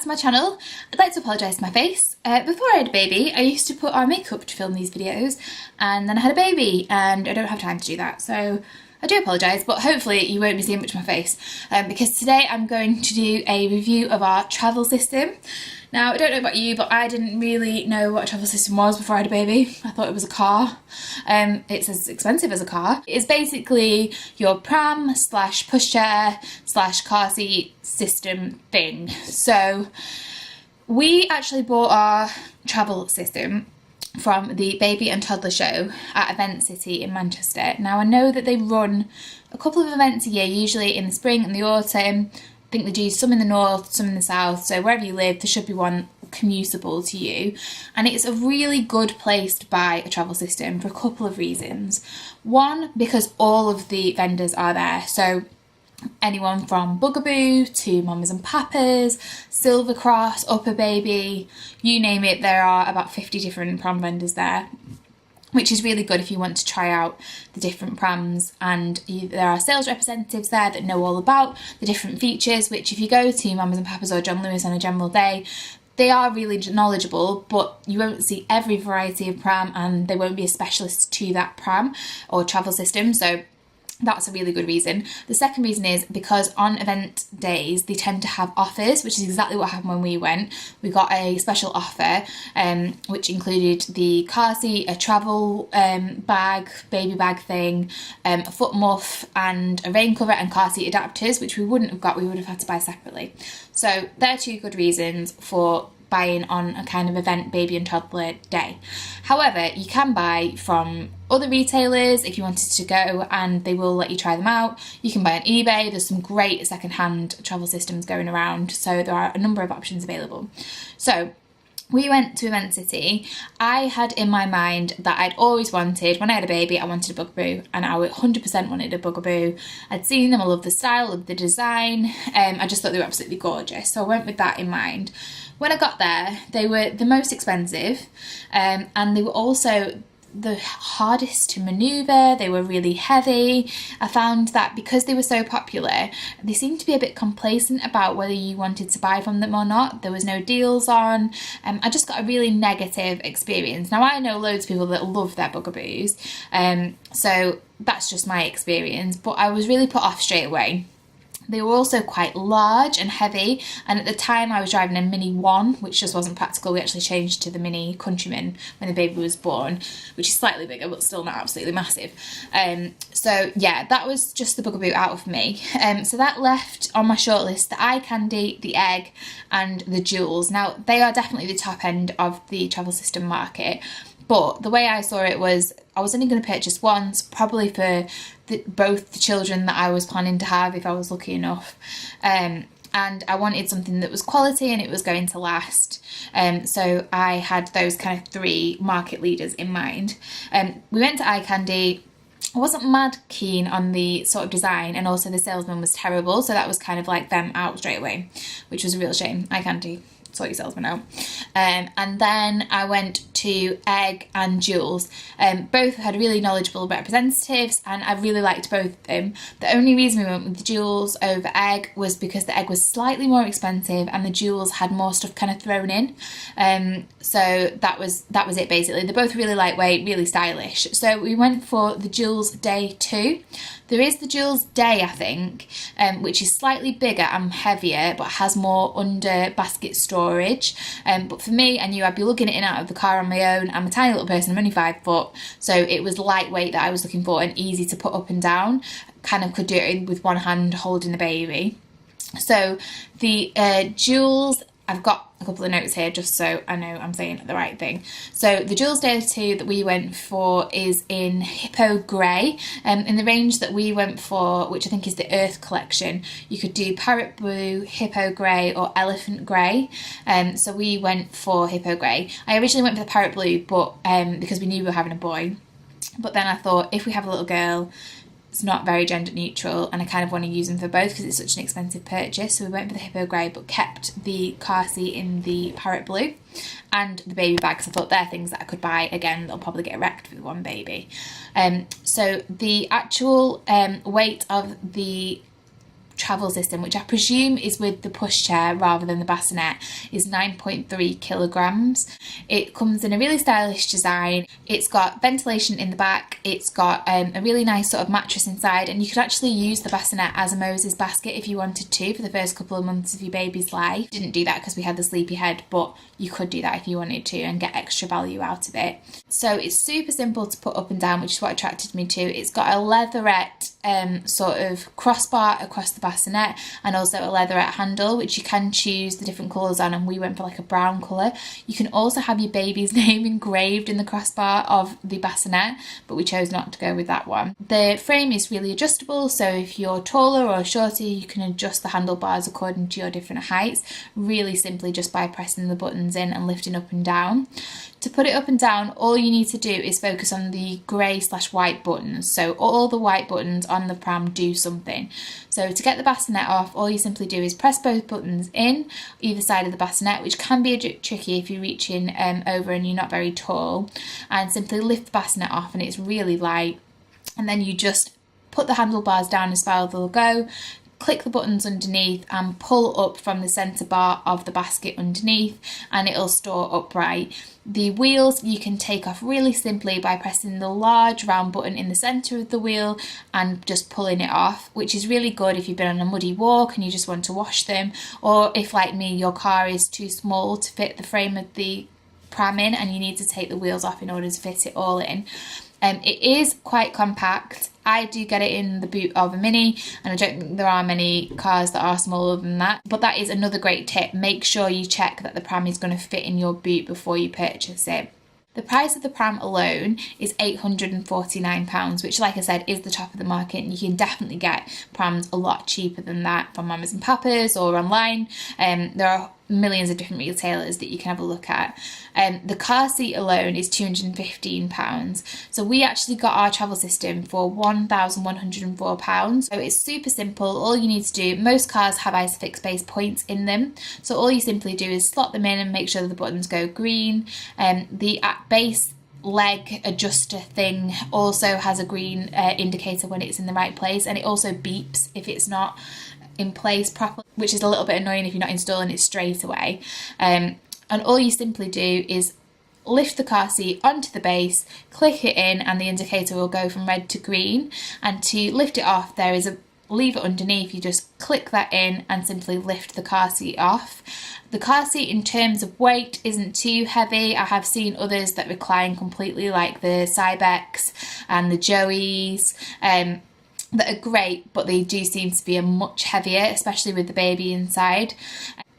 to my channel. I'd like to apologise for my face. Before I had a baby, I used to put on makeup to film these videos, and then I had a baby and I don't have time to do that, so I do apologise, but hopefully you won't be seeing much of my face, because today I'm going to do a review of our travel system. Now, I don't know about you, but I didn't really know what a travel system was before I had a baby. I thought it was a car. It's as expensive as a car. It's basically your pram slash pushchair slash car seat system thing. So we actually bought our travel system from the Baby and Toddler Show at Event City in Manchester. Now, I know that they run a couple of events a year, usually in the spring and the autumn. I think they do some in the north, some in the south, so wherever you live there should be one commutable to you, and it's a really good place to buy a travel system for a couple of reasons. One, because all of the vendors are there, so anyone from Bugaboo to Mamas and Papas, Silver Cross, Upper Baby, you name it, there are about 50 different pram vendors there, which is really good if you want to try out the different prams, and there are sales representatives there that know all about the different features, which if you go to Mamas and Papas or John Lewis on a general day, they are really knowledgeable, but you won't see every variety of pram and they won't be a specialist to that pram or travel system, so that's a really good reason. The second reason is because on event days they tend to have offers, which is exactly what happened when we went. We got a special offer which included the car seat, a travel bag, baby bag thing, a foot muff and a rain cover and car seat adapters, which we wouldn't have got, we would have had to buy separately. So there are two good reasons for buying on a kind of event baby and toddler day. However, you can buy from other retailers if you wanted to go, and they will let you try them out. You can buy on eBay. There's some great second-hand travel systems going around, so there are a number of options available. So we went to Event City. I had in my mind that I'd always wanted, when I had a baby, I wanted a Bugaboo, and I 100% wanted a Bugaboo. I'd seen them, I loved the style, loved the design, I just thought they were absolutely gorgeous, so I went with that in mind. When I got there, they were the most expensive, and they were also the hardest to manoeuvre. They were really heavy. I found that because they were so popular, they seemed to be a bit complacent about whether you wanted to buy from them or not. There was no deals on. I just got a really negative experience. Now, I know loads of people that love their Bugaboos, so that's just my experience, but I was really put off straight away. They were also quite large and heavy, and at the time I was driving a Mini 1, which just wasn't practical. We actually changed to the Mini Countryman when the baby was born, which is slightly bigger but still not absolutely massive. So yeah, that was just the Bugaboo out of me. So that left on my shortlist the iCandy, the Egg and the Joolz. Now, they are definitely the top end of the travel system market, but the way I saw it was I was only going to purchase once, probably for both the children that I was planning to have if I was lucky enough. And I wanted something that was quality and it was going to last. So I had those kind of three market leaders in mind. We went to iCandy. I wasn't mad keen on the sort of design, and also the salesman was terrible, so that was kind of like them out straight away, which was a real shame. iCandy, sort your salesman out. And then I went to Egg and Joolz. Both had really knowledgeable representatives, and I really liked both of them. The only reason we went with the Joolz over Egg was because the Egg was slightly more expensive and the Joolz had more stuff kind of thrown in. So that was it basically. They're both really lightweight, really stylish. So we went for the Joolz Day 2. There is the Joolz Day, I think, which is slightly bigger and heavier but has more under basket storage. But for me, I knew I'd be lugging it in and out of the car on my own. I'm a tiny little person, I'm only 5 foot, so it was lightweight that I was looking for and easy to put up and down. Kind of could do it with one hand holding the baby. So the Joolz, I've got a couple of notes here just so I know I'm saying the right thing. So the Joolz Day 2 that we went for is in Hippo Grey. In the range that we went for, which I think is the Earth collection, you could do Parrot Blue, Hippo Grey or Elephant Grey. So we went for Hippo Grey. I originally went for the Parrot Blue, but because we knew we were having a boy. But then I thought, if we have a little girl, it's not very gender neutral, and I kind of want to use them for both because it's such an expensive purchase. So we went for the Hippo Grey but kept the car seat in the Parrot Blue and the baby bags. I thought they're things that I could buy. Again, they'll probably get wrecked with one baby. So the actual weight of the travel system, which I presume is with the pushchair rather than the bassinet, is 9.3 kilograms. It comes in a really stylish design. It's got ventilation in the back. It's got a really nice sort of mattress inside, and you could actually use the bassinet as a Moses basket if you wanted to for the first couple of months of your baby's life. Didn't do that because we had the sleepy head, but you could do that if you wanted to and get extra value out of it. So it's super simple to put up and down, which is what attracted me to. It's got a leatherette sort of crossbar across the bassinet, and also a leatherette handle, which you can choose the different colours on, and we went for like a brown colour. You can also have your baby's name engraved in the crossbar of the bassinet, but we chose not to go with that one. The frame is really adjustable, so if you're taller or shorter, you can adjust the handlebars according to your different heights, really simply just by pressing the buttons in and lifting up and down. To put it up and down, all you need to do is focus on the grey/white buttons. So all the white buttons on the pram do something. So to get the bassinet off, all you simply do is press both buttons in either side of the bassinet, which can be a bit tricky if you're reaching over and you're not very tall, and simply lift the bassinet off, and it's really light. And then you just put the handlebars down as far as they'll go, click the buttons underneath and pull up from the centre bar of the basket underneath, and it'll store upright. The wheels you can take off really simply by pressing the large round button in the centre of the wheel and just pulling it off, which is really good if you've been on a muddy walk and you just want to wash them, or if, like me, your car is too small to fit the frame of the pram in and you need to take the wheels off in order to fit it all in. It is quite compact. I do get it in the boot of a Mini, and I don't think there are many cars that are smaller than that. But that is another great tip. Make sure you check that the pram is going to fit in your boot before you purchase it. The price of the pram alone is £849, which, like I said, is the top of the market, and you can definitely get prams a lot cheaper than that from Mamas and Papas or online. There are millions of different retailers that you can have a look at. The car seat alone is £215. So we actually got our travel system for £1,104. So it's super simple. All you need to do, most cars have isofix based points in them. So all you simply do is slot them in and make sure that the buttons go green. The base leg adjuster thing also has a green indicator when it's in the right place, and it also beeps if it's not in place properly, which is a little bit annoying if you're not installing it straight away. And all you simply do is lift the car seat onto the base, click it in, and the indicator will go from red to green. And to lift it off, there is a lever underneath. You just click that in and simply lift the car seat off. The car seat in terms of weight isn't too heavy. I have seen others that recline completely, like the Cybex and the Joeys, that are great, but they do seem to be a much heavier, especially with the baby inside.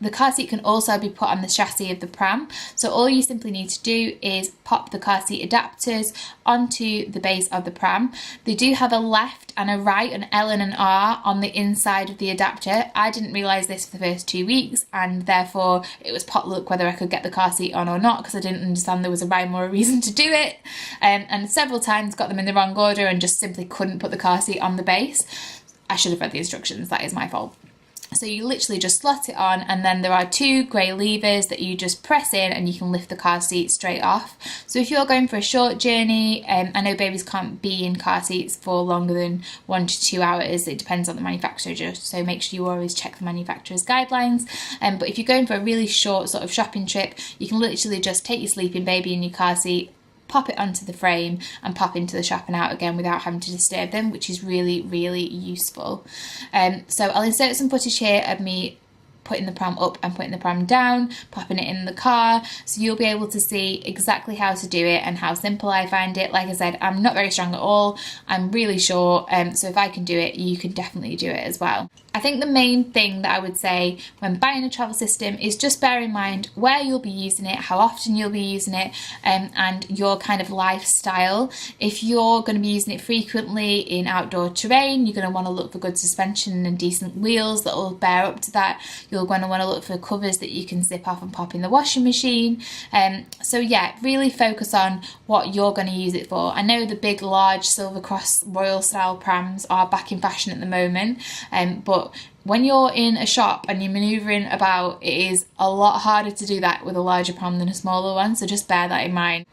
The car seat can also be put on the chassis of the pram, so all you simply need to do is pop the car seat adapters onto the base of the pram. They do have a left and a right, an L and an R on the inside of the adapter. I didn't realise this for the first 2 weeks, and therefore it was potluck whether I could get the car seat on or not, because I didn't understand there was a rhyme or a reason to do it, and several times got them in the wrong order and just simply couldn't put the car seat on the base. I should have read the instructions, that is my fault. So you literally just slot it on, and then there are two grey levers that you just press in and you can lift the car seat straight off. So if you're going for a short journey, I know babies can't be in car seats for longer than 1 to 2 hours. It depends on the manufacturer, so make sure you always check the manufacturer's guidelines. But if you're going for a really short sort of shopping trip, you can literally just take your sleeping baby in your car seat, pop it onto the frame and pop into the shop and out again without having to disturb them, which is really, really useful. So I'll insert some footage here of me putting the pram up and putting the pram down, popping it in the car, so you'll be able to see exactly how to do it and how simple I find it. Like I said, I'm not very strong at all, I'm really short, so if I can do it, you can definitely do it as well. I think the main thing that I would say when buying a travel system is just bear in mind where you'll be using it, how often you'll be using it, and your kind of lifestyle. If you're going to be using it frequently in outdoor terrain, you're going to want to look for good suspension and decent wheels that will bear up to that. You're going to want to look for covers that you can zip off and pop in the washing machine. So yeah, really focus on what you're going to use it for. I know the big, large Silver Cross Royal style prams are back in fashion at the moment, but when you're in a shop and you're manoeuvring about, it is a lot harder to do that with a larger pram than a smaller one, so just bear that in mind.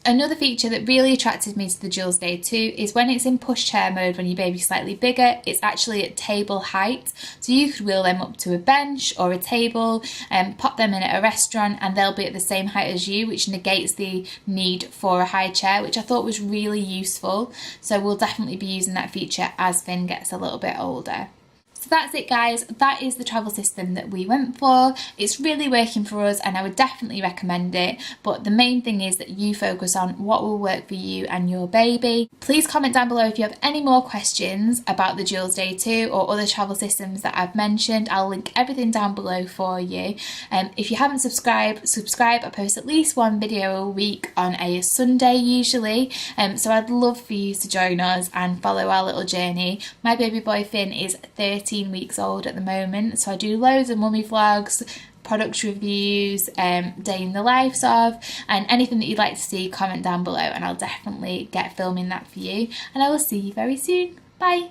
Another feature that really attracted me to the Joolz Day 2 is when it's in pushchair mode, when your baby's slightly bigger, it's actually at table height. So you could wheel them up to a bench or a table and pop them in at a restaurant and they'll be at the same height as you, which negates the need for a high chair, which I thought was really useful. So we'll definitely be using that feature as Finn gets a little bit older. So that's it, guys. That is the travel system that we went for. It's really working for us and I would definitely recommend it, but the main thing is that you focus on what will work for you and your baby. Please comment down below if you have any more questions about the Joolz Day 2 or other travel systems that I've mentioned. I'll link everything down below for you. If you haven't subscribed, subscribe. I post at least one video a week on a Sunday usually, so I'd love for you to join us and follow our little journey. My baby boy Finn is 13 weeks old at the moment, so I do loads of mummy vlogs, product reviews, day in the lives of, and anything that you'd like to see, comment down below and I'll definitely get filming that for you, and I will see you very soon. Bye.